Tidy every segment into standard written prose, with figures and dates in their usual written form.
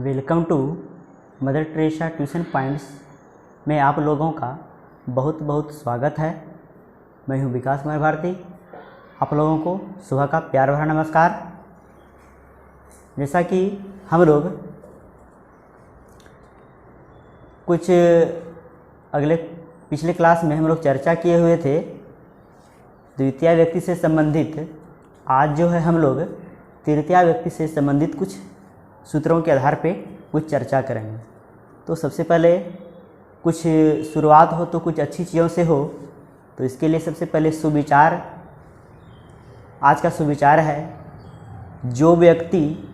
Welcome to Mother Teresa tuition points में आप लोगों का बहुत बहुत स्वागत है। मैं हूं विकास कुमार भारती। आप लोगों को सुबह का प्यार भरा नमस्कार। जैसा कि हम लोग कुछ पिछले क्लास में हम लोग चर्चा किए हुए थे द्वितीय व्यक्ति से संबंधित, आज जो है हम लोग तृतीय व्यक्ति से संबंधित कुछ सूत्रों के आधार पे कुछ चर्चा करेंगे। तो सबसे पहले कुछ शुरुआत हो तो कुछ अच्छी चीज़ों से हो, तो इसके लिए सबसे पहले सुविचार। आज का सुविचार है, जो व्यक्ति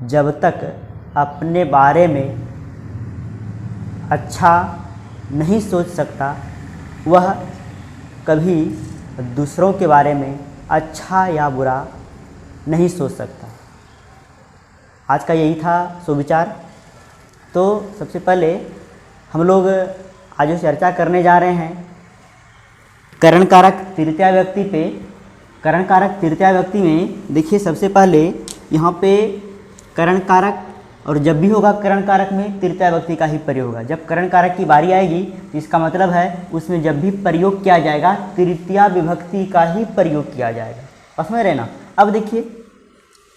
जब तक अपने बारे में अच्छा नहीं सोच सकता वह कभी दूसरों के बारे में अच्छा या बुरा नहीं सोच सकता। आज का यही था सुविचार। तो सबसे पहले हम लोग आज जो चर्चा करने जा रहे हैं करण कारक तृतीय व्यक्ति पे। करण कारक तृतीय व्यक्ति में देखिए, सबसे पहले यहाँ पे करण कारक, और जब भी होगा करण कारक में तृतीय व्यक्ति का ही प्रयोग होगा। जब करण कारक की बारी आएगी तो इसका मतलब है उसमें जब भी प्रयोग किया जाएगा तृतीय विभक्ति का ही प्रयोग किया जाएगा। बस में रहना। अब देखिए,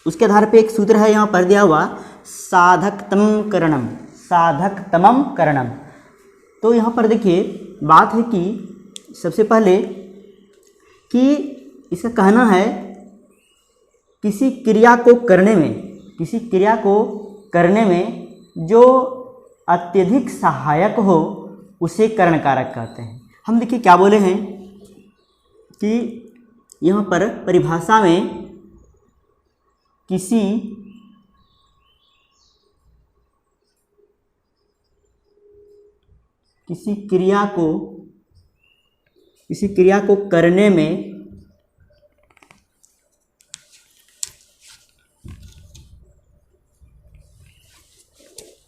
उसके आधार पे एक सूत्र है यहाँ पर दिया हुआ, साधकतमं करणम। साधकतमं करणम। तो यहाँ पर देखिए बात है कि सबसे पहले कि इसका कहना है किसी क्रिया को करने में जो अत्यधिक सहायक हो उसे करण कारक कहते हैं। हम देखिए क्या बोले हैं कि यहाँ पर परिभाषा में किसी क्रिया को करने में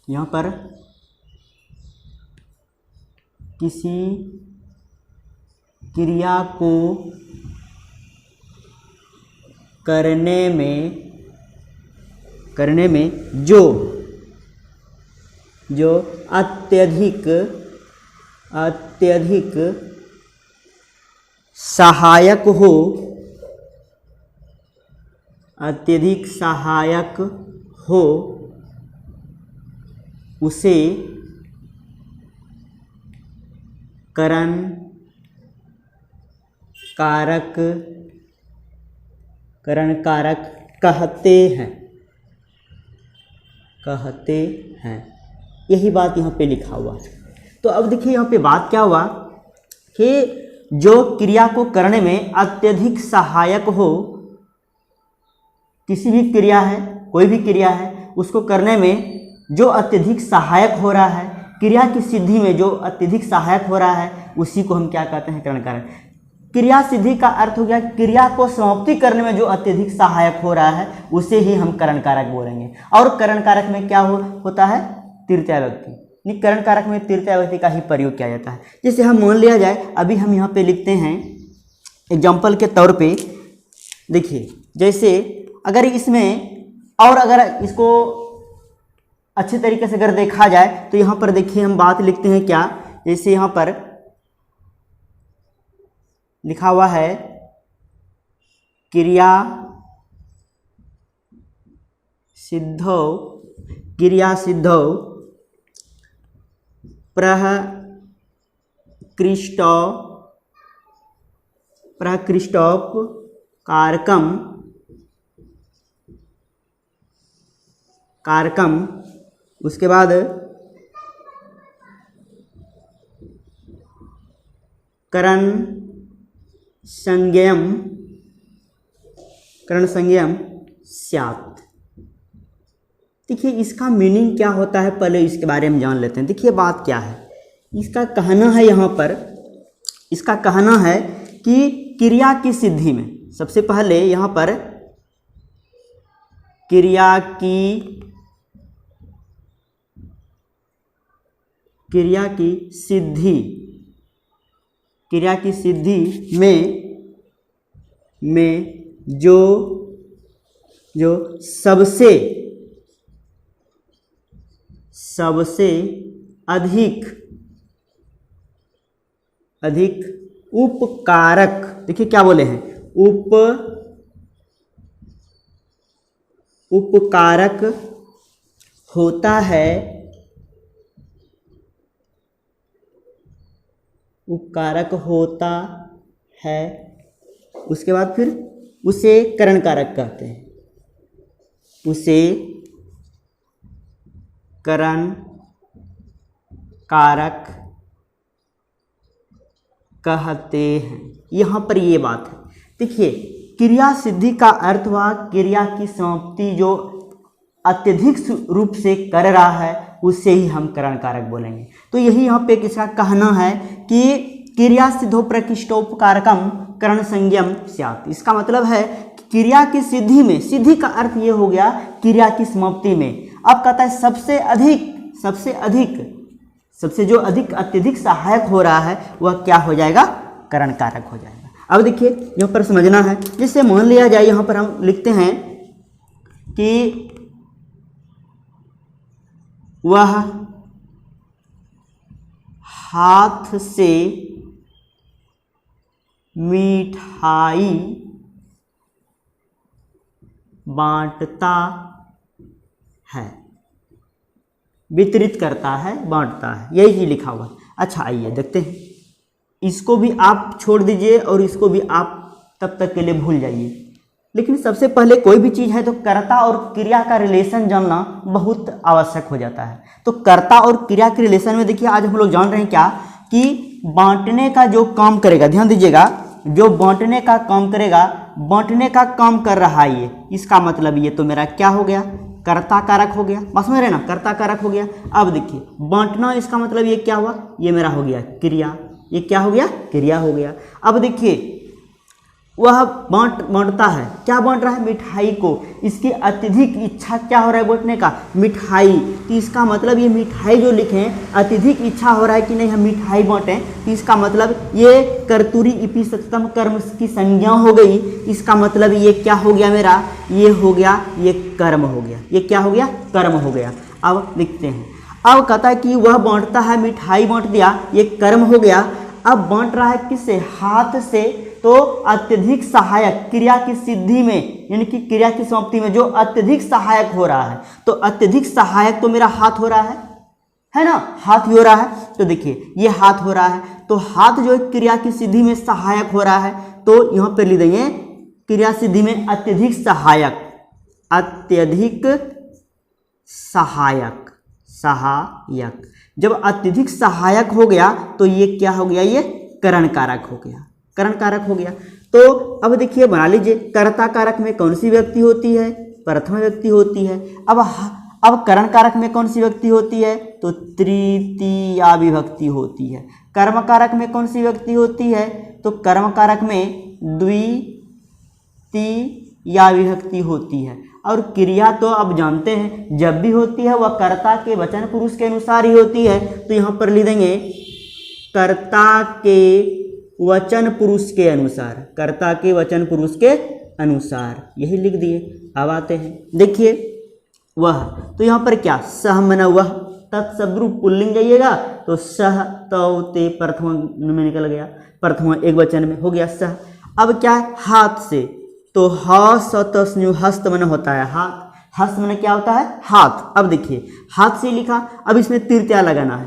यहाँ पर किसी क्रिया को करने में जो अत्यधिक सहायक हो उसे करण कारक कहते हैं। यही बात यहाँ पे लिखा हुआ है। तो अब देखिए यहाँ पे बात क्या हुआ कि जो क्रिया को करने में अत्यधिक सहायक हो, किसी भी क्रिया है, कोई भी क्रिया है, उसको करने में जो अत्यधिक सहायक हो रहा है, क्रिया की सिद्धि में जो अत्यधिक सहायक हो रहा है, उसी को हम क्या कहते हैं? करण कारक। क्रिया सिद्धि का अर्थ हो गया क्रिया को समाप्ति करने में जो अत्यधिक सहायक हो रहा है उसे ही हम करण कारक बोलेंगे। और करण कारक में क्या होता है? तृतीय व्यक्ति। करण कारक में तृतीय व्यक्ति का ही प्रयोग किया जाता है। जैसे हम मान लिया जाए, अभी हम यहाँ पे लिखते हैं एग्जाम्पल के तौर पे। देखिए, जैसे अगर इसको अच्छे तरीके से अगर देखा जाए तो यहाँ पर देखिए हम बात लिखते हैं क्या, जैसे यहाँ पर लिखा हुआ है क्रिया सिद्धौ प्रकृष्टौ कारकम। उसके बाद करण संज्ञयम स्यात्। देखिए इसका मीनिंग क्या होता है, पहले इसके बारे में जान लेते हैं। देखिए बात क्या है, इसका कहना है यहाँ पर, इसका कहना है कि क्रिया की सिद्धि में सबसे पहले यहाँ पर क्रिया की सिद्धि में जो सबसे सबसे अधिक उपकारक, देखिए क्या बोले हैं, उपकारक होता है, उपकारक होता है, उसके बाद फिर उसे करण कारक कहते हैं, उसे करण कारक कहते हैं। यहाँ पर ये बात है, देखिए क्रिया सिद्धि का अर्थ हुआ क्रिया की समाप्ति जो अत्यधिक रूप से कर रहा है उससे ही हम करण कारक बोलेंगे। तो यही यहाँ पे किसका कहना है कि क्रिया सिद्धो प्रकृष्टोपकारकम करण संज्ञम स्यात्। इसका मतलब है कि क्रिया की सिद्धि में, सिद्धि का अर्थ ये हो गया क्रिया की समाप्ति में। अब कहता है सबसे जो अधिक अत्यधिक सहायक हो रहा है वह क्या हो जाएगा, करण कारक हो जाएगा। अब देखिए यहाँ पर समझना है, जिससे मान लिया जाए, यहाँ पर हम लिखते हैं कि वह हाथ से मिठाई बांटता है, वितरित करता है, बांटता है, यही चीज लिखा हुआ है। अच्छा आइए देखते हैं, इसको भी आप छोड़ दीजिए और इसको भी आप तब तक के लिए भूल जाइए। लेकिन सबसे पहले कोई भी चीज़ है तो कर्ता और क्रिया का रिलेशन जानना बहुत आवश्यक हो जाता है। तो कर्ता और क्रिया के रिलेशन में देखिए आज हम लोग जान रहे हैं क्या, कि बांटने का जो काम करेगा, ध्यान दीजिएगा, जो बांटने का काम करेगा, बांटने का काम कर रहा है ये, इसका मतलब ये तो मेरा क्या हो गया, कर्ता कारक हो गया। बस समझ रहे ना, कर्ता कारक हो गया। अब देखिए बांटना, इसका मतलब ये क्या हुआ, ये मेरा हो गया क्रिया, ये क्या हो गया, क्रिया हो गया। अब देखिए वह बांटता है, क्या बांट रहा है, मिठाई को। इसकी अत्यधिक इच्छा क्या हो रहा है बांटने का, मिठाई। तो इसका मतलब ये मिठाई जो लिखे हैं, अत्यधिक इच्छा हो रहा है कि नहीं हम मिठाई बांटें, तो इसका मतलब ये कर्तुरी इपिसक्तम कर्म की संज्ञा हो गई। इसका मतलब ये क्या हो गया मेरा, ये हो गया, ये कर्म हो गया, ये क्या हो गया, कर्म हो गया। अब लिखते हैं, अब कहता है कि वह बांटता है, मिठाई बांट दिया, ये कर्म हो गया। अब बांट रहा है किससे, हाथ से। तो अत्यधिक सहायक क्रिया की सिद्धि में, यानी कि क्रिया की समाप्ति में जो अत्यधिक सहायक हो रहा है, तो अत्यधिक सहायक तो मेरा हाथ हो रहा है ना, हाथ ही हो रहा है। तो देखिए ये हाथ हो रहा है, तो हाथ जो क्रिया की सिद्धि में सहायक हो रहा है, तो यहाँ पे लिख देंगे क्रिया सिद्धि में अत्यधिक सहायक, अत्यधिक सहायक, सहायक। जब अत्यधिक सहायक हो गया तो ये क्या हो गया, ये करण कारक हो गया, करण कारक हो गया। तो अब देखिए बना लीजिए, कर्ता कारक में कौन सी व्यक्ति होती है, प्रथम व्यक्ति होती है। अब करण कारक में कौन सी व्यक्ति होती है, तो तृतीया विभक्ति होती है। कर्म कारक में कौन सी व्यक्ति होती है, तो कर्म कारक में द्वितीया विभक्ति होती है। और क्रिया तो अब जानते हैं जब भी होती है वह कर्ता के वचन पुरुष के अनुसार ही होती है। तो यहाँ पर लिख देंगे कर्ता के वचन पुरुष के अनुसार, कर्ता के वचन पुरुष के अनुसार, यही लिख दिए। अब आते हैं, देखिए वह, तो यहाँ पर क्या, सह मन वह, तत्शब्द रूप पुल्लिंग जाइएगा तो सह तौ ते प्रथम में निकल गया, प्रथम एक वचन में हो गया सह। अब क्या है, हाथ से, तो हस्त मन होता है, हाथ, हस्त मन क्या होता है, हाथ। अब देखिए हाथ से लिखा, अब इसमें तृतीया लगाना है,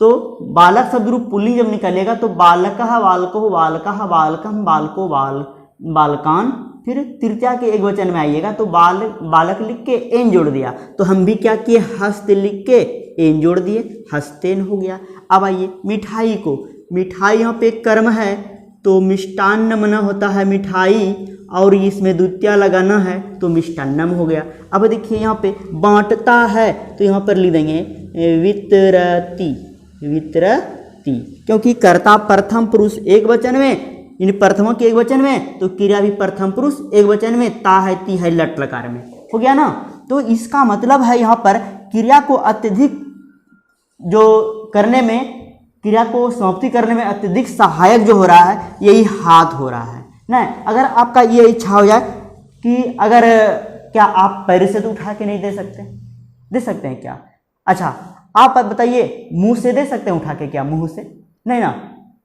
तो बालक शब्द रूप पुल्लिंग जब निकलेगा तो बालकः बालको बालकः बालकम बालको बालकान, फिर तृतीया के एक वचन में आइएगा तो बालक लिख के एन जोड़ दिया, तो हम भी क्या किए, हस्त लिख के एन जोड़ दिए, हस्तेन हो गया। अब आइए मिठाई को, मिठाई यहाँ पे कर्म है तो मिष्टान्न मना होता है मिठाई, और इसमें द्वितीया लगाना है तो मिष्टान्नम हो गया। अब देखिए यहाँ पे बांटता है, तो यहाँ पर लिख देंगे वितरति, वितरति, क्योंकि कर्ता प्रथम पुरुष एक वचन में, इन प्रथमों के एक वचन में, तो क्रिया भी प्रथम पुरुष एक वचन में, ता है ती है लट लकार में, हो गया ना। तो इसका मतलब है यहाँ पर क्रिया को अत्यधिक जो करने में, क्रिया को समाप्ति करने में अत्यधिक सहायक जो हो रहा है यही हाथ हो रहा है ना। अगर आपका ये इच्छा हो जाए कि अगर क्या आप पैर से तो उठा के नहीं दे सकते हैं क्या, अच्छा आप बताइए मुंह से दे सकते हैं उठा के? क्या मुंह से? नहीं ना,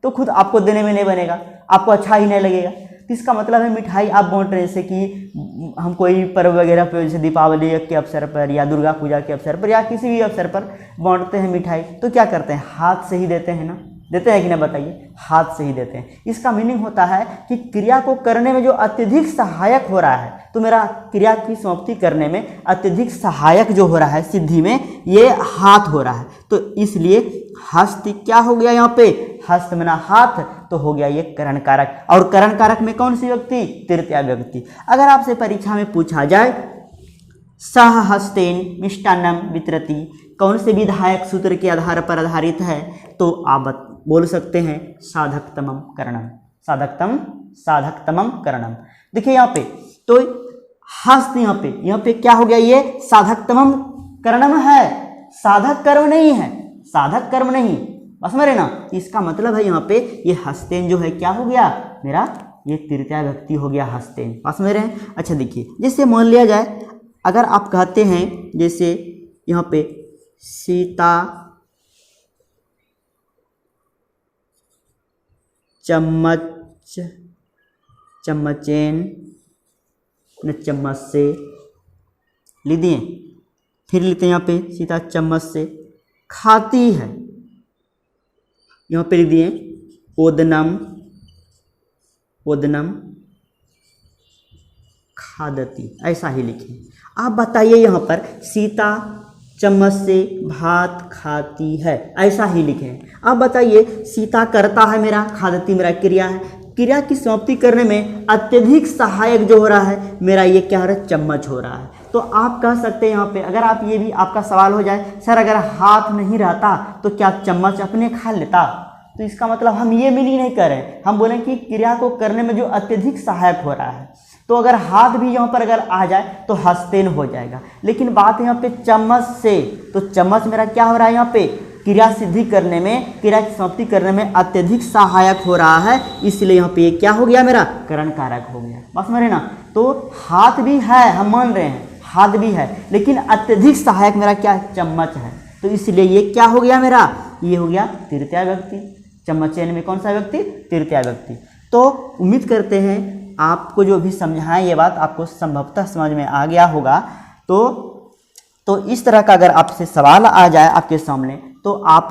तो खुद आपको देने में नहीं बनेगा, आपको अच्छा ही नहीं लगेगा। तो इसका मतलब है मिठाई आप बांट रहे हैं, जैसे कि हम कोई पर्व वगैरह पे, जैसे दीपावली के अवसर पर या दुर्गा पूजा के अवसर पर या किसी भी अवसर पर बांटते हैं मिठाई, तो क्या करते हैं? हाथ से ही देते हैं ना, देते हैं कि ना? बताइए, हाथ से ही देते हैं। इसका मीनिंग होता है कि क्रिया को करने में जो अत्यधिक सहायक हो रहा है, तो मेरा क्रिया की समाप्ति करने में अत्यधिक सहायक जो हो रहा है सिद्धि में, ये हाथ हो रहा है। तो इसलिए हस्त क्या हो गया यहाँ पे? हस्त मना हाथ, तो हो गया ये करण कारक। और करण कारक में कौन सी व्यक्ति? तृतीया व्यक्ति। अगर आपसे परीक्षा में पूछा जाए सह हस्तेन मिष्टान्नम वितरति कौन से विधायक सूत्र के आधार पर आधारित है, तो आप बोल सकते हैं साधकतमम करणम। साधकतमम करणम। देखिए यहाँ पे तो हस्त, यहाँ पे क्या हो गया? ये साधकतमम करणम है, साधक कर्म नहीं है, साधक कर्म नहीं, बस मेरे ना। इसका मतलब है यहाँ पे ये हस्तेन जो है क्या हो गया मेरा? ये तृतीया व्यक्ति हो गया हस्तेन, बस मेरे हैं। अच्छा देखिए, जैसे मान लिया जाए, अगर आप कहते हैं जैसे यहाँ पे सीता चम्मच चम्मचेन न चम्मच से लिख दिए, फिर लिखते हैं यहाँ पे सीता चम्मच से खाती है, यहाँ पे लिख दिए ओदनम खादती, ऐसा ही लिखें। आप बताइए यहाँ पर सीता चम्मच से भात खाती है, ऐसा ही लिखें। आप बताइए सीता करता है मेरा, खादती मेरा क्रिया है, क्रिया की समाप्ति करने में अत्यधिक सहायक जो हो रहा है मेरा, ये क्या हो रहा है? चम्मच हो रहा है। तो आप कह सकते हैं यहाँ पे, अगर आप ये भी आपका सवाल हो जाए सर अगर हाथ नहीं रहता तो क्या चम्मच अपने खा लेता? तो इसका मतलब हम ये मीनिंग नहीं कर रहे, हम बोलें कि क्रिया को करने में जो अत्यधिक सहायक हो रहा है, तो अगर हाथ भी यहाँ पर अगर आ जाए तो हस्तेन हो जाएगा। लेकिन बात यहाँ पे चम्मच से, तो चम्मच मेरा क्या हो रहा है? यहाँ पे क्रिया सिद्धि करने में, क्रिया की समाप्ति करने में अत्यधिक सहायक हो रहा है, इसलिए यहाँ पे ये क्या हो गया मेरा? करण कारक हो गया, बस मेरे ना। तो हाथ भी है, हम मान रहे हैं हाथ भी है, लेकिन अत्यधिक सहायक मेरा क्या है? चम्मच है। तो इसलिए ये क्या हो गया मेरा? ये हो गया तृतीया व्यक्ति। चम्मचेन में कौन सा व्यक्ति? तृतीया व्यक्ति। तो उम्मीद करते हैं आपको जो भी समझाएं ये बात आपको संभवतः समझ में आ गया होगा। तो इस तरह का अगर आपसे सवाल आ जाए आपके सामने, तो आप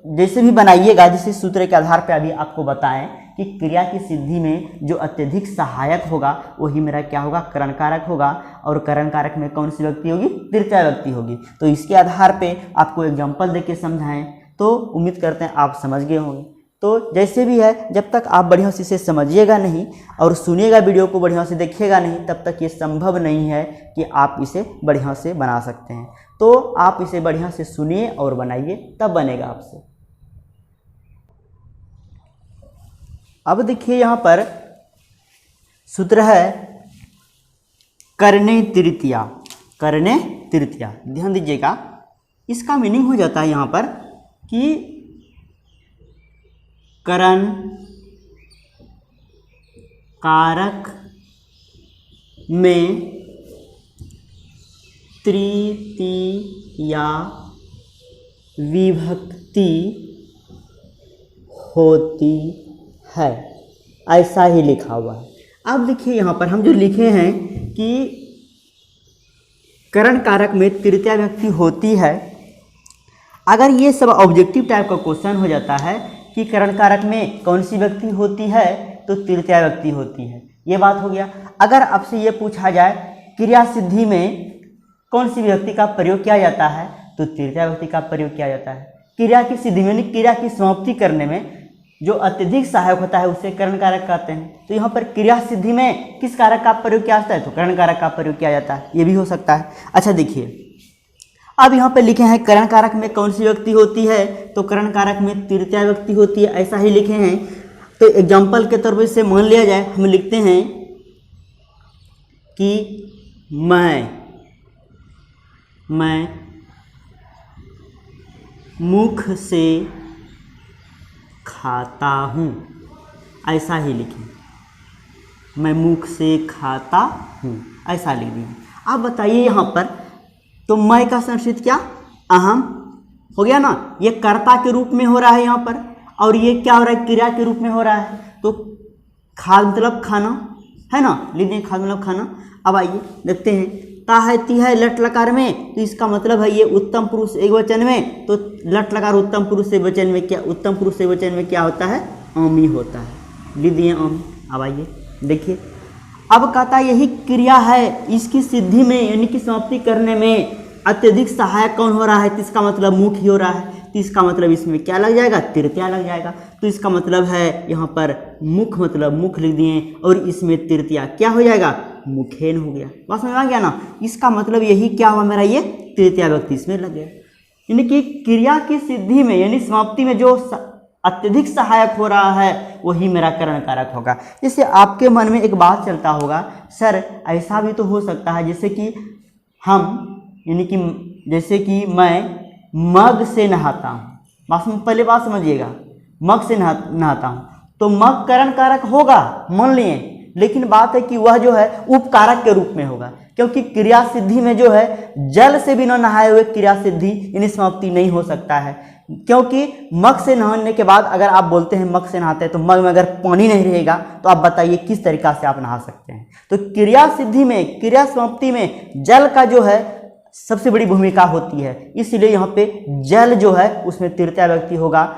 जैसे भी बनाइएगा, जैसे सूत्र के आधार पर अभी आपको बताएं कि क्रिया की सिद्धि में जो अत्यधिक सहायक होगा वही मेरा क्या होगा? करण कारक होगा। और करण कारक में कौन सी व्यक्ति होगी? तृतीया व्यक्ति होगी। तो इसके आधार पे आपको एग्जाम्पल देके समझाएं, तो उम्मीद करते हैं आप समझ गए होंगे। तो जैसे भी है, जब तक आप बढ़िया से इसे समझिएगा नहीं और सुनिएगा, वीडियो को बढ़िया से देखिएगा नहीं, तब तक ये संभव नहीं है कि आप इसे बढ़िया से बना सकते हैं। तो आप इसे बढ़िया से सुनिए और बनाइए, तब बनेगा आपसे। अब देखिए यहाँ पर सूत्र है करणे तृतीया। करणे तृतीया, ध्यान दीजिएगा, इसका मीनिंग हो जाता है यहाँ पर कि करण कारक में तृतीया विभक्ति होती है, ऐसा ही लिखा हुआ है। अब देखिए यहाँ पर हम जो लिखे हैं कि करण कारक में तृतीया विभक्ति होती है, अगर ये सब ऑब्जेक्टिव टाइप का क्वेश्चन हो जाता है कि करण कारक में कौन सी व्यक्ति होती है, तो तृतीया व्यक्ति होती है, ये बात हो गया। अगर आपसे ये पूछा जाए क्रिया सिद्धि में कौन सी व्यक्ति का प्रयोग किया जाता है, तो तृतीया व्यक्ति का प्रयोग किया जाता है। क्रिया की सिद्धि में, क्रिया की समाप्ति करने में जो अत्यधिक सहायक होता है उसे करण कारक कहते हैं। तो यहाँ पर क्रिया सिद्धि में किस कारक का प्रयोग किया जाता है, तो करण कारक का प्रयोग किया जाता है, ये भी हो सकता है। अच्छा देखिए, अब यहाँ पे लिखे हैं करण कारक में कौन सी व्यक्ति होती है, तो करण कारक में तृतीया व्यक्ति होती है, ऐसा ही लिखे हैं। तो एग्जाम्पल के तौर पर इसे मान लिया जाए, हम लिखते हैं कि मैं मुख से खाता हूँ, ऐसा ही लिखें, मैं मुख से खाता हूँ, ऐसा लिख दीजिए। आप बताइए यहाँ पर, तो मैं का संस्कृत क्या? अहम हो गया ना, ये कर्ता के रूप में हो रहा है यहाँ पर, और ये क्या हो रहा है, क्रिया के रूप में हो रहा है। तो खा मतलब खाना है ना, लिख दें खा मतलब खाना। अब आइए देखते हैं, ता है ती है लट लकार में, तो इसका मतलब है ये उत्तम पुरुष एकवचन में, तो लट लकार उत्तम पुरुष एकवचन में क्या, उत्तम पुरुष एकवचन में क्या होता है, आमी होता है, लिख दिए आमी। अब आइए देखिए, अब कहता यही क्रिया है, इसकी सिद्धि में यानी कि समाप्ति करने में अत्यधिक सहायक कौन हो रहा है, तो इसका मतलब मुख ही हो रहा है, तो इसका मतलब इसमें क्या लग जाएगा, तृतीया लग जाएगा। तो इसका मतलब है यहाँ पर मुख, मतलब मुख लिख दिए, और इसमें तृतीया क्या हो जाएगा, मुखेन हो गया। बात समझ आ गया ना, इसका मतलब यही क्या हुआ मेरा, ये तृतीया व्यक्ति इसमें लग गया। यानी कि क्रिया की सिद्धि में यानी समाप्ति में जो अत्यधिक सहायक हो रहा है वही मेरा करण कारक होगा। जैसे आपके मन में एक बात चलता होगा, सर ऐसा भी तो हो सकता है जैसे कि हम यानी कि जैसे कि मैं मग से नहाता हूँ, पहले बात समझिएगा, मग से नहाता हूँ तो मग करण कारक होगा मान लिए, लेकिन बात है कि वह जो है उपकारक के रूप में होगा, क्योंकि क्रिया सिद्धि में जो है जल से बिना नहाए हुए क्रिया सिद्धि यानी समाप्ति नहीं हो सकता है। क्योंकि मग से नहाने के बाद अगर आप बोलते हैं मग से नहाते हैं, तो मग में अगर पानी नहीं रहेगा तो आप बताइए किस तरीका से आप नहा सकते हैं। तो क्रिया सिद्धि में, क्रिया समाप्ति में जल का जो है सबसे बड़ी भूमिका होती है, इसलिए यहाँ पे जल जो है उसमें तृतीया व्यक्ति होगा।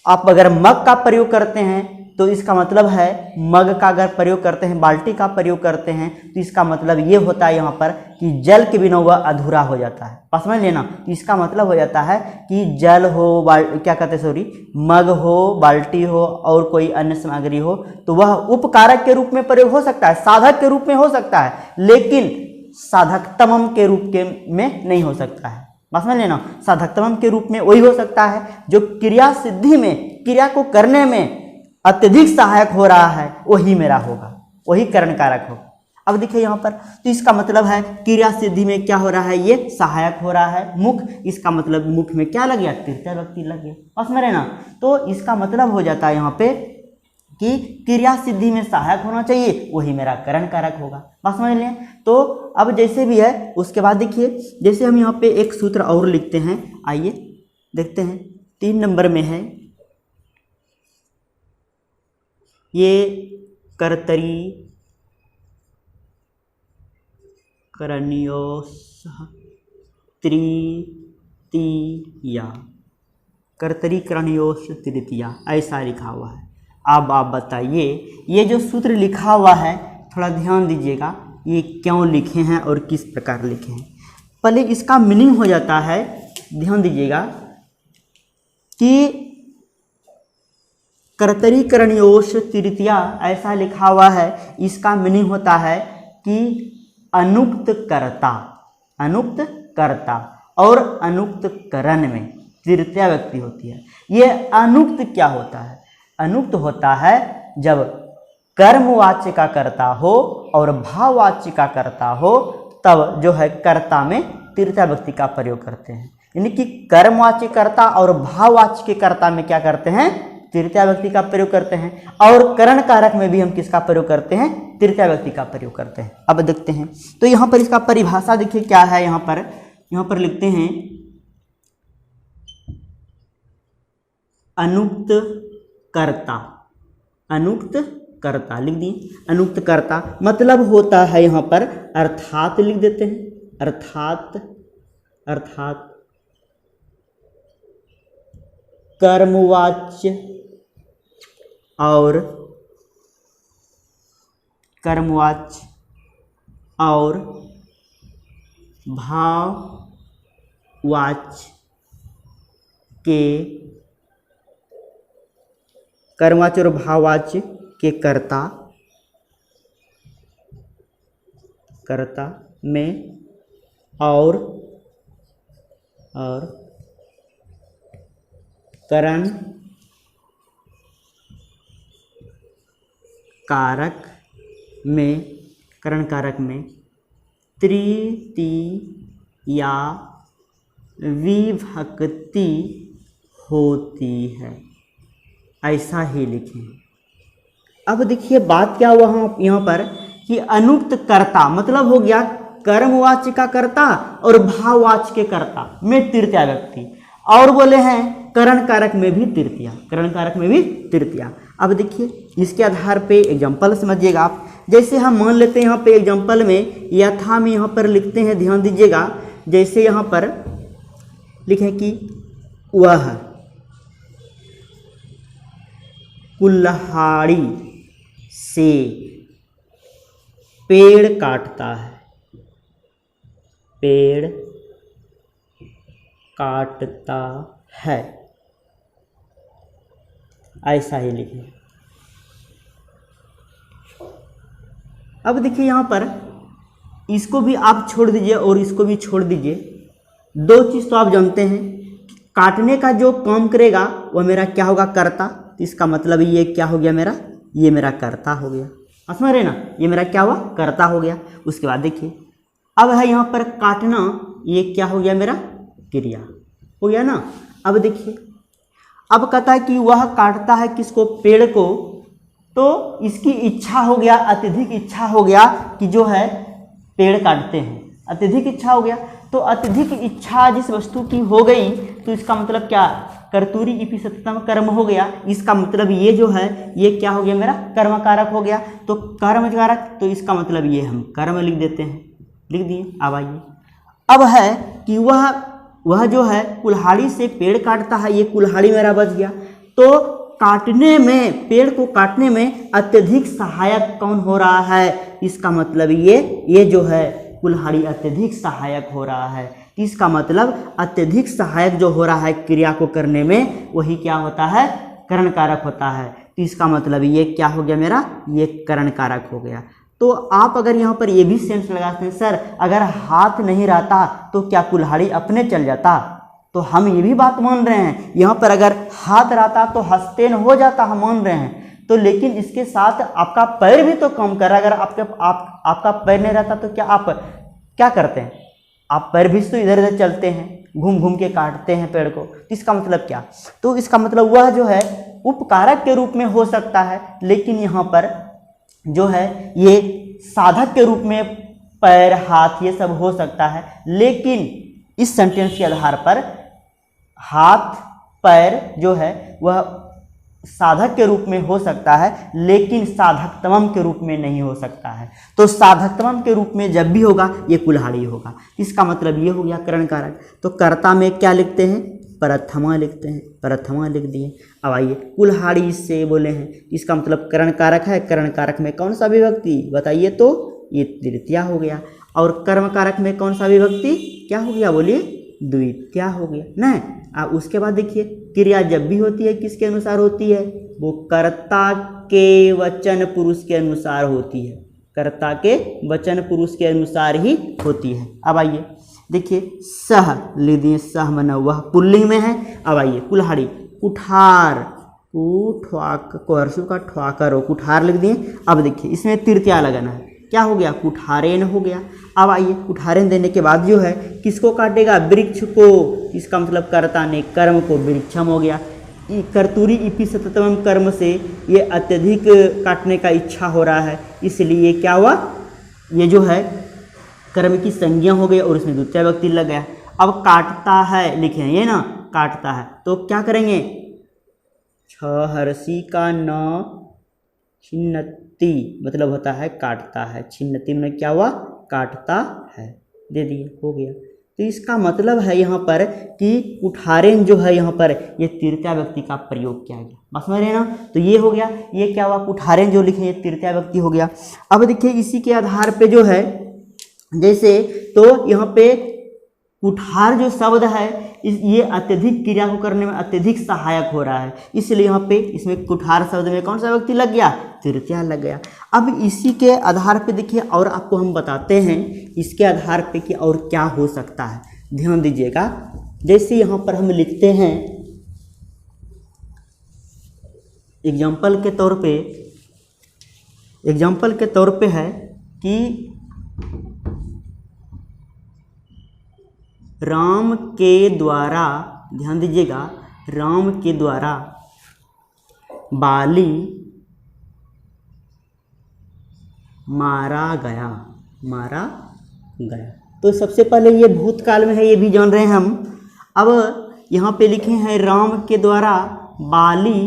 आप अगर मग का प्रयोग करते हैं तो इसका मतलब है, मग का अगर प्रयोग करते हैं, बाल्टी का प्रयोग करते हैं, तो इसका मतलब ये होता है यहाँ पर कि जल के बिना वह अधूरा हो जाता है। पास में लेना, तो इसका मतलब हो जाता है कि जल हो, क्या कहते हैं सॉरी, मग हो, बाल्टी हो और कोई अन्य सामग्री हो, तो वह उपकारक के रूप में प्रयोग हो सकता है, साधक के रूप में हो सकता है, लेकिन साधकतमम के रूप में नहीं हो सकता है। बस में लेना, साधकतमम के रूप में वही हो सकता है जो क्रिया सिद्धि में, क्रिया को करने में अत्यधिक सहायक हो रहा है, वही मेरा होगा, वही करण कारक होगा। अब देखिए यहाँ पर, तो इसका मतलब है क्रिया सिद्धि में क्या हो रहा है, ये सहायक हो रहा है मुख, इसका मतलब मुख में क्या लग गया, तृतीया व्यक्ति लग गया। बस में रहना, तो इसका मतलब हो जाता है यहाँ पे कि क्रिया सिद्धि में सहायक होना चाहिए, वही मेरा करण कारक होगा। बात समझ लें। तो अब जैसे भी है उसके बाद देखिए, जैसे हम यहाँ पे एक सूत्र और लिखते हैं, आइए देखते हैं, 3 नंबर में है, ये कर्तरी करणीयोस तृतीया, कर्तरी करणीयोस तृतीया ऐसा लिखा हुआ है। अब आप बताइए ये जो सूत्र लिखा हुआ है, थोड़ा ध्यान दीजिएगा, ये क्यों लिखे हैं और किस प्रकार लिखे हैं। पहले इसका मीनिंग हो जाता है, ध्यान दीजिएगा कि कर्तरी करणीयोस तृतीया ऐसा लिखा हुआ है, इसका मीनिंग होता है कि अनुक्त कर्ता, अनुक्त कर्ता और अनुक्त करण में तृतीया व्यक्ति होती है। ये अनुक्त क्या होता है, अनुक्त होता है जब कर्मवाच्य का कर्ता हो और भाववाच्य का कर्ता हो, तब जो है कर्ता में तृतीया व्यक्ति का प्रयोग करते हैं। यानी कि कर्मवाच्य कर्ता और भाववाच्य के कर्ता में क्या करते हैं, तृतीया व्यक्ति का प्रयोग करते हैं, और करण कारक में भी हम किसका प्रयोग करते हैं, तृतीया व्यक्ति का प्रयोग करते हैं। अब देखते हैं, तो यहाँ पर इसका परिभाषा देखिए क्या है, यहाँ पर लिखते हैं अनुक्त कर्ता, अनुक्त कर्ता लिख दिए, अनुक्त कर्ता मतलब होता है यहाँ पर अर्थात लिख देते हैं, अर्थात कर्मवाच्य और भाववाच्य के, कर्मवाच्य और भाववाच्य के कर्ता में और करण कारक में तृतीया विभक्ति होती है, ऐसा ही लिखें। अब देखिए बात क्या हुआ यहाँ पर कि अनुक्त कर्ता मतलब हो गया कर्मवाच्य का कर्ता और भाववाच्य के कर्ता में तृतीया व्यक्ति। और बोले हैं करण कारक में भी तृतीया, करण कारक में भी तृतीया। अब देखिए इसके आधार पे एग्जाम्पल समझिएगा आप। जैसे हम मान लेते हैं यहाँ पे एग्जाम्पल में यथा में यहाँ पर लिखते हैं, ध्यान दीजिएगा। जैसे यहाँ पर लिखे कि वह कुल्हाड़ी से पेड़ काटता है, पेड़ काटता है, ऐसा ही लिखिए। अब देखिए यहाँ पर इसको भी आप छोड़ दीजिए और इसको भी छोड़ दीजिए। दो चीज़ तो आप जानते हैं, काटने का जो काम करेगा वह मेरा क्या होगा, कर्ता। तो इसका मतलब ये क्या हो गया मेरा, ये मेरा कर्ता हो गया। समझ रहे ना, ये मेरा क्या हुआ, कर्ता हो गया। उसके बाद देखिए अब है यहाँ पर काटना, ये क्या हो गया मेरा, क्रिया हो गया ना। अब देखिए अब कहता है कि वह काटता है किसको, पेड़ को। तो इसकी इच्छा हो गया, अत्यधिक इच्छा हो गया कि जो है पेड़ काटते हैं, अत्यधिक इच्छा हो गया। तो अत्यधिक इच्छा जिस वस्तु की हो गई तो इसका मतलब क्या, कर्तूरी इपि सततम कर्म हो गया। इसका मतलब ये जो है ये क्या हो गया मेरा, कर्म कारक हो गया। तो कर्म कारक, तो इसका मतलब ये हम कर्म लिख देते हैं, लिख दिए। अब आइए, अब है कि वह जो है कुल्हाड़ी से पेड़ काटता है, ये कुल्हाड़ी मेरा बच गया। तो काटने में, पेड़ को काटने में अत्यधिक सहायक कौन हो रहा है, इसका मतलब ये जो है कुल्हाड़ी अत्यधिक सहायक हो रहा है। इसका मतलब अत्यधिक सहायक जो हो रहा है क्रिया को करने में, वही क्या होता है, करण कारक होता है। तो इसका मतलब ये क्या हो गया मेरा, ये करण कारक हो गया। तो आप अगर यहाँ पर ये भी सेंस लगाते हैं, सर अगर हाथ नहीं रहता तो क्या कुल्हाड़ी अपने चल जाता, तो हम ये भी बात मान रहे हैं। यहाँ पर अगर हाथ रहता तो हस्तेन हो जाता, हम मान रहे हैं। तो लेकिन इसके साथ आपका पैर भी तो काम कर रहा है। अगर आपका पैर नहीं रहता तो क्या आप क्या करते हैं, आप पैर भी तो इधर उधर चलते हैं, घूम घूम के काटते हैं पेड़ को। तो इसका मतलब क्या, तो इसका मतलब वह जो है उपकारक के रूप में हो सकता है, लेकिन यहाँ पर जो है ये साधक के रूप में पैर हाथ ये सब हो सकता है। लेकिन इस सेंटेंस के आधार पर हाथ पैर जो है वह साधक के रूप में हो सकता है, लेकिन साधकतमम के रूप में नहीं हो सकता है। तो साधकतमम के रूप में जब भी होगा ये कुल्हाड़ी होगा। इसका मतलब ये हो गया करण कारक। तो कर्ता में क्या लिखते हैं, प्रथमा लिखते हैं, प्रथमा लिख दिए। अब आइए कुल्हाड़ी से बोले हैं, इसका मतलब करण कारक है। करण कारक में कौन सा विभक्ति बताइए, तो ये तृतीया हो गया। और कर्म कारक में कौन सा विभक्ति क्या हो गया, बोलिए द्वितीया हो गया ना। उसके बाद देखिए क्रिया जब भी होती है किसके अनुसार होती है, वो कर्ता के वचन पुरुष के अनुसार होती है, कर्ता के वचन पुरुष के अनुसार ही होती है। अब आइए देखिए सह लिख दिए, सह मना वह पुल्लिंग में है। अब आइए कुल्हाड़ी, कुठार, का ठवाकर हो, कुठार लिख दिए। अब देखिए इसमें तृतीया लगाना है, क्या हो गया, कुठारेन हो गया। अब आइए कुठारेन देने के बाद जो है किसको काटेगा, वृक्ष को। इसका मतलब कर्ता ने कर्म को वृक्षम हो गया। कर्तूरी इपि सततम कर्म से ये अत्यधिक काटने का इच्छा हो रहा है, इसलिए क्या हुआ, ये जो है कर्म की संज्ञा हो गई और उसमें द्वितीय व्यक्ति लग गया। अब काटता है लिखे हैं ये ना, काटता है तो क्या करेंगे, छ हर्षी का न छिन्नति मतलब होता है काटता है, छिन्नति में क्या हुआ, काटता है, दे दिए, हो गया। तो इसका मतलब है यहाँ पर कि कुठारेन जो है यहाँ पर ये तृतीय व्यक्ति का प्रयोग किया गया, बस समझ रहे ना। तो ये हो गया, ये क्या हुआ, कुठारेन जो लिखे ये तृतीय व्यक्ति हो गया। अब देखिए इसी के आधार पे जो है जैसे, तो यहाँ पे कुठार जो शब्द है ये अत्यधिक क्रिया को करने में अत्यधिक सहायक हो रहा है, इसलिए यहाँ पे इसमें कुठार शब्द में कौन सा व्यक्ति लग गया, तृतीया लग गया। अब इसी के आधार पे देखिए और आपको हम बताते हैं इसके आधार पे कि और क्या हो सकता है, ध्यान दीजिएगा। जैसे यहाँ पर हम लिखते हैं एग्जाम्पल के तौर पे है कि राम के द्वारा, ध्यान दीजिएगा, राम के द्वारा बाली मारा गया। तो सबसे पहले ये भूतकाल में है, ये भी जान रहे हैं हम। अब यहाँ पे लिखे हैं राम के द्वारा बाली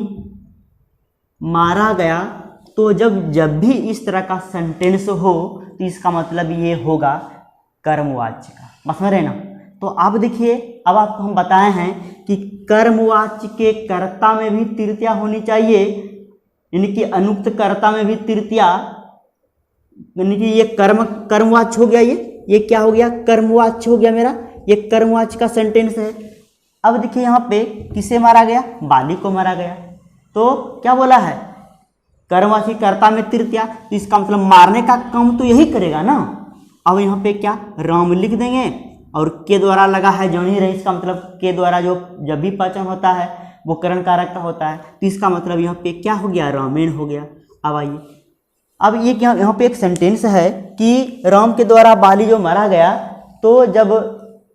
मारा गया। तो जब भी इस तरह का सेंटेंस हो तो इसका मतलब ये होगा कर्मवाच्य का। बस में रहना। तो अब देखिए, अब आपको हम बताए हैं कि कर्मवाच्य के कर्ता में भी तृतीया होनी चाहिए, यानी कि अनुक्त कर्ता में भी तृतीया, यानी कि ये कर्मवाच्य हो गया। ये क्या हो गया? कर्मवाच्य हो गया मेरा। ये कर्मवाच्य का सेंटेंस है। अब देखिए यहाँ पे किसे मारा गया? बाली को मारा गया। तो क्या बोला है? कर्मवाची कर्ता में तृतीया, तो इसका मतलब मारने का काम तो यही करेगा ना। अब यहाँ पे क्या राम लिख देंगे और के द्वारा लगा है जो नहीं रहे, इसका मतलब के द्वारा जो जब भी पहचान होता है वो करण कारक का होता है, तो इसका मतलब यहाँ पे क्या हो गया? रामेण हो गया। अब आइए, अब ये क्या, यहाँ पे एक सेंटेंस है कि राम के द्वारा बाली जो मारा गया, तो जब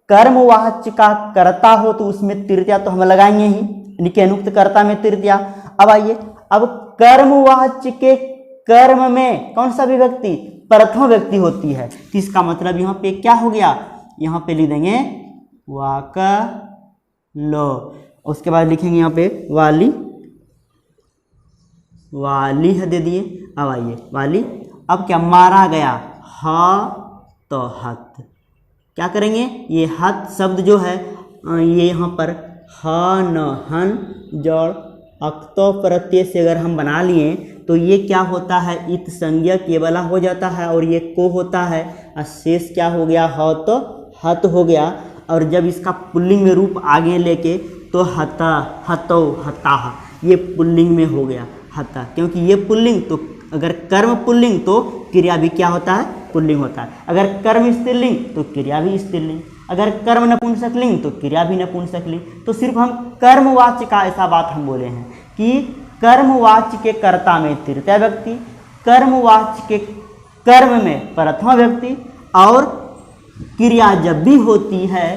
कर्मवाच्य का कर्ता हो तो उसमें तृतीया तो हम लगाएंगे ही, यानी कि अनुक्त कर्ता में तृतीया। अब आइए, अब कर्मवाच्य के कर्म में कौन सा विभक्ति? प्रथम व्यक्ति होती है, तो इसका मतलब यहाँ पे क्या हो गया? यहाँ पे लिख देंगे वाकलो, उसके बाद लिखेंगे यहाँ पे वाली, वाली है दे दिए। अब आइए वाली, अब क्या मारा गया? तो हत, क्या करेंगे? ये हत शब्द जो है ये यहाँ पर न हन जोड़ अक्तो प्रत्यय से अगर हम बना लिए तो ये क्या होता है? इत संज्ञक ये वाला हो जाता है और ये को होता है, और शेष क्या हो गया? तो हत हो गया। और जब इसका पुल्लिंग में रूप आगे लेके तो हता, हतो, हताह, ये पुल्लिंग में हो गया हता, क्योंकि ये पुल्लिंग, तो अगर कर्म पुल्लिंग तो क्रिया भी क्या होता है? पुल्लिंग होता है। अगर कर्म स्त्रीलिंग तो क्रिया भी स्त्रीलिंग, अगर कर्म नपुंसकलिंग तो क्रिया भी नपुंसकलिंग। तो सिर्फ हम कर्मवाच्य का ऐसा बात हम बोले हैं कि कर्मवाच्य के कर्ता में तृतीय व्यक्ति, कर्मवाच्य के कर्म में प्रथम व्यक्ति, और क्रिया जब भी होती है,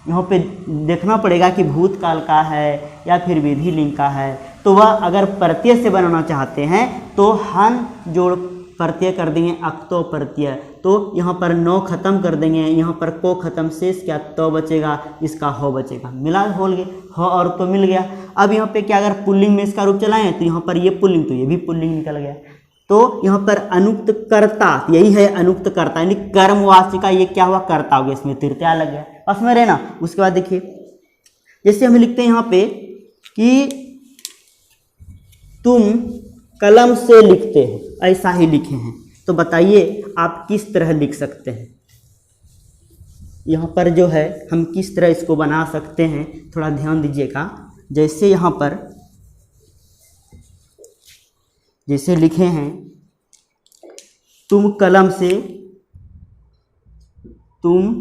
यहाँ पे देखना पड़ेगा कि भूतकाल का है या फिर विधि लिंग का है, तो वह अगर प्रत्यय से बनाना चाहते हैं तो हन जोड़ प्रत्यय कर देंगे अक्तो प्रत्यय, तो यहाँ पर नौ खत्म कर देंगे, यहाँ पर को खत्म, शेष क्या? तो बचेगा, इसका हो बचेगा, मिला होल गए हो और तो मिल गया। अब यहाँ पे क्या, अगर पुल्लिंग में इसका रूप चलाएं तो यहाँ पर ये पुल्लिंग, तो ये भी पुल्लिंग निकल गया। तो यहाँ पर अनुक्त कर्ता, यही है अनुक्त कर्ता, यानी कर्मवाच्य का ये क्या हुआ? कर्ता हो गया, इसमें तृतीया लग गया। बस में रहना। उसके बाद देखिए, जैसे हम लिखते हैं यहाँ पे कि तुम कलम से लिखते हो, ऐसा ही लिखे हैं, तो बताइए आप किस तरह लिख सकते हैं? यहाँ पर जो है हम किस तरह इसको बना सकते हैं, थोड़ा ध्यान दीजिएगा। जैसे यहाँ पर जैसे लिखे हैं, तुम कलम से, तुम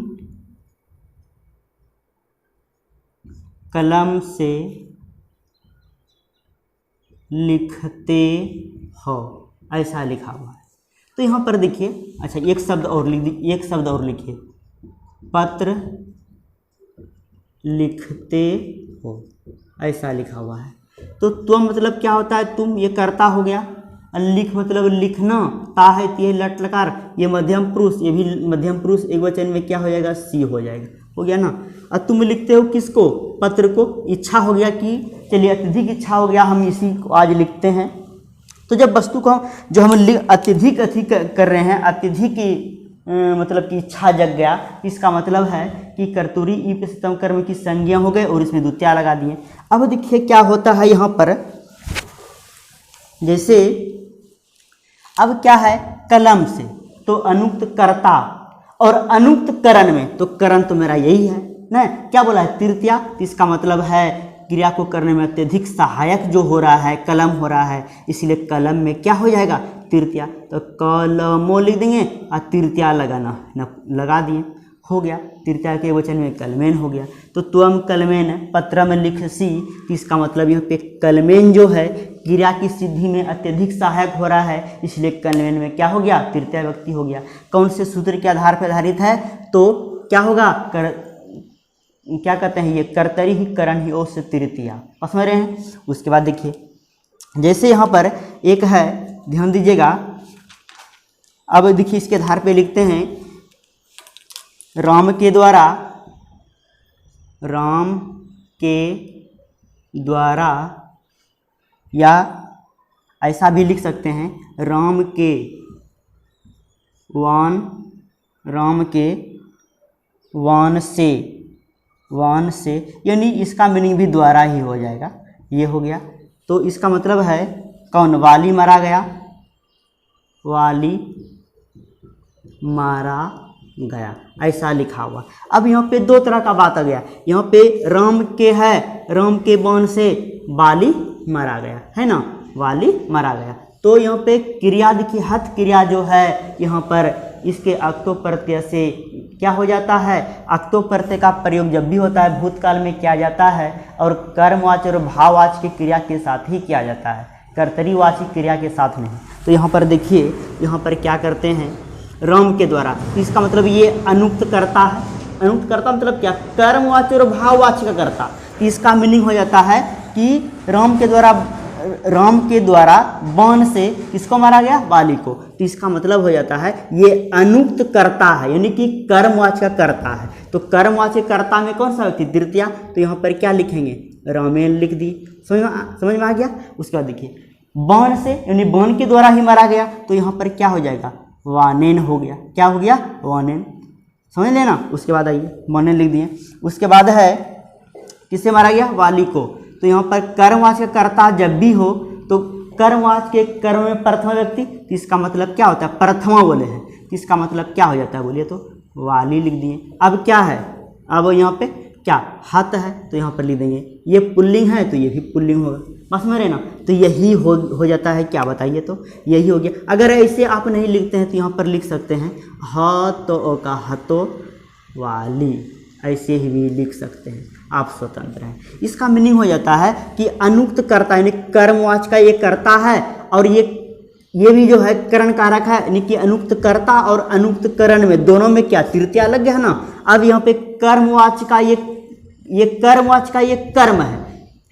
कलम से लिखते हो, ऐसा लिखा हुआ है। तो यहाँ पर देखिए, अच्छा एक शब्द और लिखिए, पत्र लिखते हो, ऐसा लिखा हुआ है। तो तुम मतलब क्या होता है? तुम, ये कर्ता हो गया, लिख मतलब लिखना, ता है ये लट लकार, ये मध्यम पुरुष, ये भी मध्यम पुरुष, एक वचन में क्या हो जाएगा? सी हो जाएगा, हो गया ना। और तुम लिखते हो किसको? पत्र को। इच्छा हो गया कि चलिए अत्यधिक इच्छा हो गया, हम इसी को आज लिखते हैं। तो जब वस्तु को जो हम अत्यधिक कर रहे हैं, अत्यधिक की मतलब कि इच्छा जग गया, इसका मतलब है कि कर्तरी ई पे सतम कर्म की संज्ञा हो गए और इसमें द्वितीया लगा दिए। अब देखिए क्या होता है यहाँ पर, जैसे अब क्या है? कलम से, तो अनुक्त कर्ता, और अनुक्त करण में, तो करण तो मेरा यही है ना, क्या बोला है? तृतीया। तो इसका मतलब है क्रिया को करने में अत्यधिक सहायक जो हो रहा है, कलम हो रहा है, इसलिए कलम में क्या हो जाएगा? तृतीया। तो कलमो लिख देंगे और तृतीया लगाना, लगा दिए, हो गया। तृतीया के वचन में कलमेन हो गया। तो त्वम कलमेन पत्र में लिखसी, तो इसका मतलब यहाँ पे कलमेन जो है क्रिया की सिद्धि में अत्यधिक सहायक हो रहा है, इसलिए कलमेन में क्या हो गया? तृतीया व्यक्ति हो गया। कौन से सूत्र के आधार पर आधारित है? तो क्या होगा? क्या कहते हैं ये? कर्तरी ही करण ही ओ से तृतीया। समझ रहे हैं? उसके बाद देखिए, जैसे यहाँ पर एक है, ध्यान दीजिएगा। अब देखिए इसके आधार पे लिखते हैं, राम के द्वारा, या ऐसा भी लिख सकते हैं राम के वान से, यानी इसका मीनिंग भी द्वारा ही हो जाएगा। ये हो गया। तो इसका मतलब है कौन, वाली मारा गया, वाली मारा गया, ऐसा लिखा हुआ। अब यहाँ पे दो तरह का बात आ गया। यहाँ पे राम के है, राम के बाण से वाली मारा गया है ना, वाली मारा गया। तो यहाँ पे क्रिया देखिए, हत क्रिया जो है यहाँ पर इसके अक्तो प्रत्यय से क्या हो जाता है, अक्तो प्रत्यय का प्रयोग जब भी होता है भूतकाल में किया जाता है और कर्मवाचक और भाववाचक की क्रिया के साथ ही किया जाता है, कर्तरीवाचक क्रिया के साथ नहीं। तो यहाँ पर देखिए, यहाँ पर क्या करते हैं, राम के द्वारा, इसका मतलब ये अनुक्त करता है। अनुक्त करता मतलब क्या, कर्मवाचक और भाववाचक का करता। इसका मीनिंग हो जाता है कि राम के द्वारा बाण से किसको मारा गया, वाली को। तो इसका मतलब हो जाता है ये अनुक्त करता है, यानी कि कर्मवाचक करता है। तो कर्मवाचक कर्ता में कौन सा व्यक्ति, तृतीया। तो यहाँ पर क्या लिखेंगे, रामेण लिख दी। समझ में आ गया। उसके बाद देखिए बाण से, यानी बाण के द्वारा ही मारा गया, तो यहाँ पर क्या हो जाएगा, वानेन हो गया। क्या हो गया, वानेन, समझ लेना। उसके बाद आइए वानेन लिख दिए। उसके बाद है किससे मारा गया, वाली को। तो यहाँ पर कर्मवाचक कर्ता जब भी हो तो कर्मवाचक के कर्म में प्रथम व्यक्ति, तो इसका मतलब क्या होता है, प्रथमा बोले हैं, तो इसका मतलब क्या हो जाता है, बोलिए तो, वाली लिख दिए। अब क्या है, अब यहाँ पे क्या हत है, तो यहाँ पर लिख देंगे। ये पुल्लिंग है तो ये भी पुल्लिंग होगा, बस में रहना। तो यही हो जाता है, क्या बताइए, तो यही हो गया। अगर ऐसे आप नहीं लिखते हैं तो यहाँ पर लिख सकते हैं हतो का हतो वाली, ऐसे ही भी लिख सकते हैं, आप स्वतंत्र हैं। इसका मीनिंग हो जाता है कि अनुक्त कर्ता, यानी कर्मवाचक का ये करता है, और ये भी जो है करण कारक है, यानी कि अनुक्त कर्ता और अनुक्त करण में दोनों में क्या तृतीया लग गया ना। अब यहाँ पे कर्मवाचक का ये कर्मवाचक का ये कर्म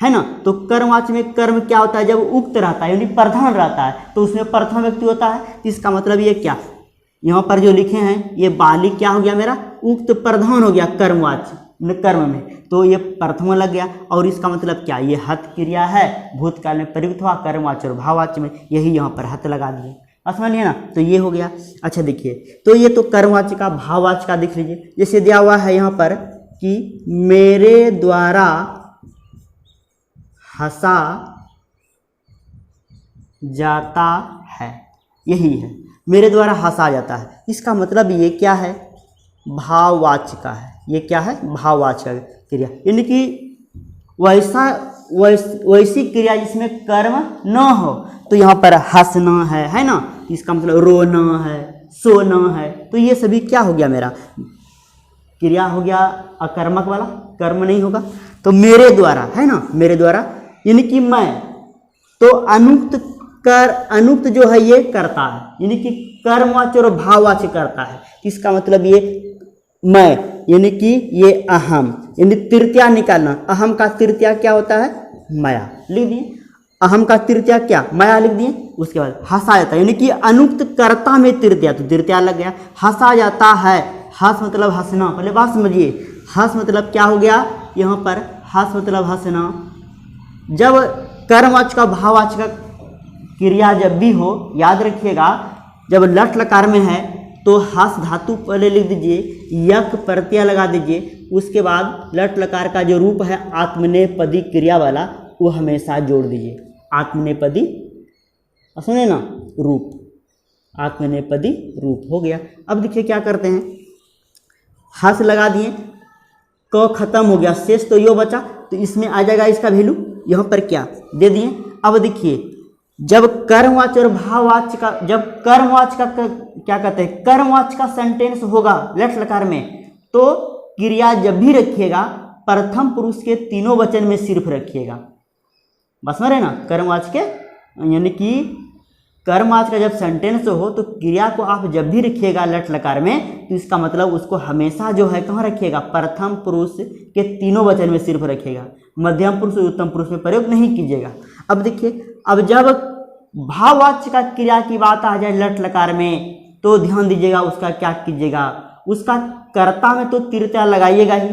है ना। तो कर्मवाचक में कर्म क्या होता है, जब उक्त रहता है यानी प्रधान रहता है तो उसमें प्रथम व्यक्ति होता है। इसका मतलब ये क्या, यहाँ पर जो लिखे हैं ये बाली क्या हो गया, मेरा उक्त प्रधान हो गया कर्मवाचक कर्म में, तो ये प्रथम लग गया। और इसका मतलब क्या, ये हत क्रिया है, भूतकाल में प्रयुक्त हुआ, कर्मवाचक और भाववाचक में, यही यहाँ पर हत लगा दिए, समझ लिया ना। तो ये हो गया। अच्छा देखिए, तो ये तो कर्मवाचक का, भाववाचक का देख लीजिए। जैसे दिया हुआ है यहाँ पर कि मेरे द्वारा हंसा जाता है, यही है, मेरे द्वारा हंसा जाता है। इसका मतलब ये क्या है, भाववाचक है। ये क्या है, भाववाचक क्रिया, यानी कि वैसी क्रिया जिसमें कर्म न हो। तो यहाँ पर हंसना है ना, इसका मतलब रोना है, सोना है। तो ये सभी क्या हो गया, मेरा क्रिया हो गया अकर्मक वाला, कर्म नहीं होगा। तो मेरे द्वारा है ना, मेरे द्वारा यानी कि मैं, तो अनुक्त जो है ये करता है, यानी कि कर्मवाचक और भाववाचक करता है। इसका मतलब ये मैं, यानी कि ये अहम, यानी तृतीया निकालना। अहम का तृतीया क्या होता है, माया, लिख दिए। अहम का तृतीया क्या, माया, लिख दिए। उसके बाद हंसा जाता है, यानी कि अनुक्त कर्ता में तृतीया, तो तृतीया लग गया। हंसा जाता है, हंस मतलब हंसना, पहले बात समझिए। हंस मतलब क्या हो गया, यहाँ पर हंस मतलब हंसना। जब कर्मवाचक का भाववाचक क्रिया जब भी हो, याद रखिएगा, जब लट लकार में है तो हस धातु पहले लिख दीजिए, यक प्रत्यय लगा दीजिए। उसके बाद लट लकार का जो रूप है आत्मनेपदी क्रिया वाला, वो हमेशा जोड़ दीजिए। आत्मनेपदी, सुने ना, रूप, आत्मनेपदी रूप हो गया। अब देखिए क्या करते हैं, हस लगा दिए, क खत्म हो गया, शेष तो यो बचा, तो इसमें आ जाएगा इसका वैल्यू, यहाँ पर क्या दे दिए। अब देखिए, जब कर्मवाचक और भाववाचक का, जब कर्मवाचक का क्या कहते हैं, कर्मवाचक का सेंटेंस होगा लट लकार में, तो क्रिया जब भी रखिएगा प्रथम पुरुष के तीनों वचन में सिर्फ रखिएगा, बस में रहे ना। कर्मवाचक के, यानी कि कर्मवाचक का जब सेंटेंस हो तो क्रिया को आप जब भी रखिएगा लट लकार में, तो इसका मतलब उसको हमेशा जो है कहाँ रखिएगा, प्रथम पुरुष के तीनों वचन में सिर्फ रखिएगा, मध्यम पुरुष और उत्तम पुरुष में प्रयोग नहीं कीजिएगा। अब देखिए, अब जब भाववाचक का क्रिया की बात आ जाए लट लकार में, तो ध्यान दीजिएगा उसका क्या कीजिएगा, उसका कर्ता में तो तृतीया लगाइएगा ही,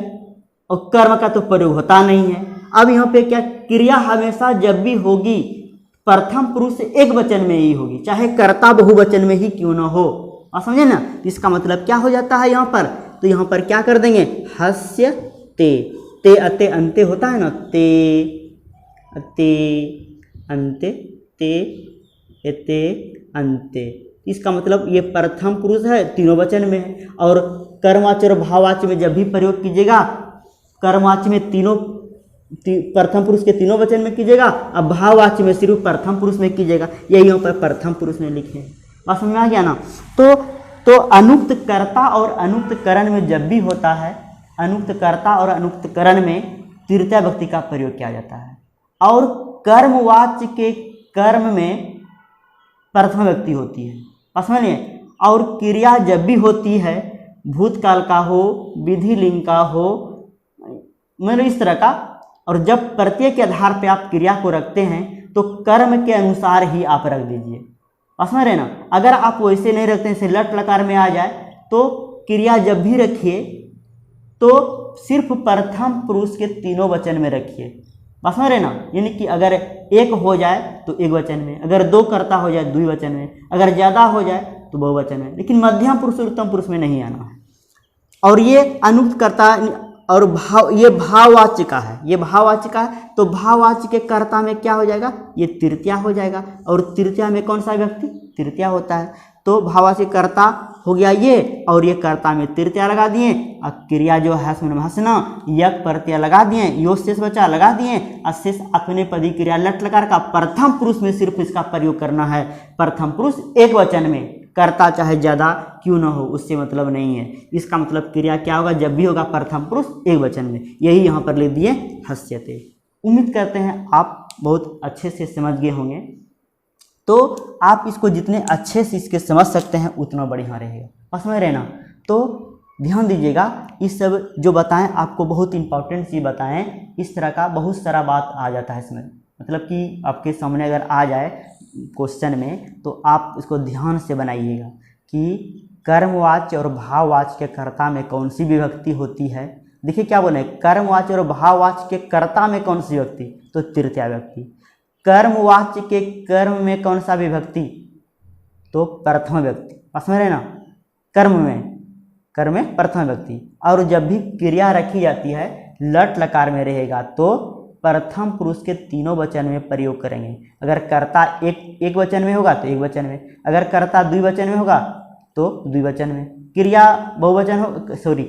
और कर्म का तो प्रयोग होता नहीं है। अब यहाँ पे क्या, क्रिया हमेशा जब भी होगी प्रथम पुरुष एक वचन में ही होगी, चाहे कर्ता बहुवचन में ही क्यों ना हो। आप समझे ना। इसका मतलब क्या हो जाता है यहाँ पर, तो यहाँ पर क्या कर देंगे, हस्य ते अते अंते होता है ना, ते अते अंते, ते एते अंते। इसका मतलब ये प्रथम पुरुष है, तीनों वचन में है। और कर्मवाच्य और भाववाच्य में जब भी प्रयोग कीजिएगा, कर्मवाच्य में तीनों प्रथम पुरुष के तीनों वचन में कीजिएगा, अब भाववाच्य में सिर्फ प्रथम पुरुष में कीजिएगा। यही यहाँ पर प्रथम पुरुष में लिखे हैं। बात समझ में आ गया ना। तो अनुक्त कर्ता और अनुक्त करण में जब भी होता है, अनुक्त कर्ता और अनुक्त करण में तृतीया व्यक्ति का प्रयोग किया जाता है। और कर्मवाच्य के कर्म में प्रथम व्यक्ति होती है। बात समझिए। और क्रिया जब भी होती है, भूतकाल का हो, विधि लिंग का हो, मतलब इस तरह का, और जब प्रत्यय के आधार पे आप क्रिया को रखते हैं तो कर्म के अनुसार ही आप रख दीजिए। समझ रहे ना। अगर आप वैसे नहीं रखते हैं, जैसे लट लकार में आ जाए, तो क्रिया जब भी रखिए तो सिर्फ प्रथम पुरुष के तीनों वचन में रखिए। समझ रहे ना। यानी कि अगर एक हो जाए तो एक वचन में, अगर दो कर्ता हो जाए द्विवचन में, अगर ज़्यादा हो जाए तो बहुवचन में, लेकिन मध्यम पुरुष और उत्तम पुरुष में नहीं आना है। और ये अनुक्त कर्ता और भाव, ये भाववाच्य का है, ये भाववाच्य का है। तो भाववाच्य के कर्ता में क्या हो जाएगा, ये तृतीया हो जाएगा। और तृतीया में कौन सा व्यक्ति, तृतीया होता है। तो भाववाच्य कर्ता हो गया ये, और ये कर्ता में तृतीया लगा दिए। और क्रिया जो है हंसना, यक प्रत्यय लगा दिए, यो शेष बचा लगा दिए, और शेष अपने पदी क्रिया लट लकार का प्रथम पुरुष में सिर्फ इसका प्रयोग करना है। प्रथम पुरुष एक वचन में, कर्ता चाहे ज़्यादा क्यों ना हो, उससे मतलब नहीं है। इसका मतलब क्रिया क्या होगा, जब भी होगा प्रथम पुरुष एक वचन में। यही यहाँ पर लिख दिए हस्यते। उम्मीद करते हैं आप बहुत अच्छे से समझ गए होंगे। तो आप इसको जितने अच्छे से इसके समझ सकते हैं उतना बढ़िया रहेगा। बस समझ रहे ना। तो ध्यान दीजिएगा, इस सब जो बताएं आपको बहुत इंपॉर्टेंट चीज़ बताएं। इस तरह का बहुत सारा बात आ जाता है इसमें, मतलब कि आपके सामने अगर आ जाए क्वेश्चन में तो आप इसको ध्यान से बनाइएगा कि कर्मवाच्य और भाववाच्य के कर्ता में कौन सी विभक्ति होती है। देखिए क्या बोले, कर्मवाच्य और भाववाच्य के कर्ता में कौन सी विभक्ति, तो तृतीया व्यक्ति। कर्मवाच्य के कर्म में कौन सा विभक्ति, तो प्रथम व्यक्ति। समझ रहे ना। कर्म में प्रथम व्यक्ति। और जब भी क्रिया रखी जाती है लट लकार में रहेगा तो प्रथम पुरुष के तीनों वचन में प्रयोग करेंगे। अगर कर्ता एक वचन में होगा तो एक वचन में, अगर कर्ता द्विवचन में होगा तो द्विवचन में, क्रिया बहुवचन हो,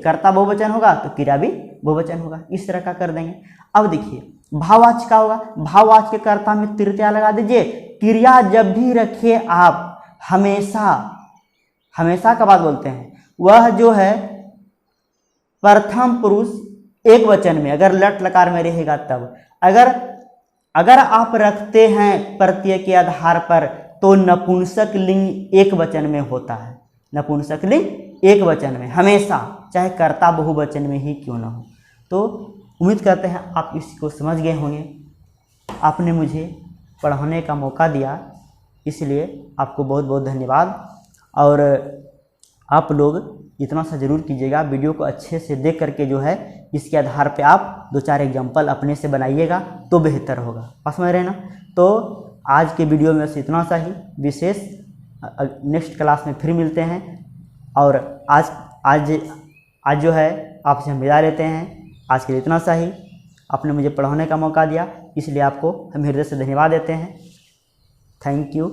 कर्ता बहुवचन होगा तो क्रिया भी बहुवचन होगा। इस तरह का कर देंगे। अब देखिए भाववाच्य का होगा, भाववाच्य के कर्ता में तृतीया लगा दीजिए। क्रिया जब भी रखिए आप, हमेशा का बात बोलते हैं, वह जो है प्रथम पुरुष एक वचन में, अगर लट लकार में रहेगा तब। अगर आप रखते हैं प्रत्यय के आधार पर तो नपुंसक लिंग एक वचन में होता है। नपुंसक लिंग एक वचन में हमेशा, चाहे कर्ता बहुवचन में ही क्यों ना हो। तो उम्मीद करते हैं आप इसको समझ गए होंगे। आपने मुझे पढ़ाने का मौका दिया, इसलिए आपको बहुत बहुत धन्यवाद। और आप लोग इतना सा ज़रूर कीजिएगा, वीडियो को अच्छे से देख करके जो है इसके आधार पे आप 2-4 एग्जाम्पल अपने से बनाइएगा तो बेहतर होगा। पास में रहना। तो आज के वीडियो में बस इतना सा ही विशेष, नेक्स्ट क्लास में फिर मिलते हैं। और आज जो है आपसे हम विदा लेते हैं। आज के लिए इतना सा ही। आपने मुझे पढ़ाने का मौका दिया, इसलिए आपको हम हृदय से धन्यवाद देते हैं। Thank you.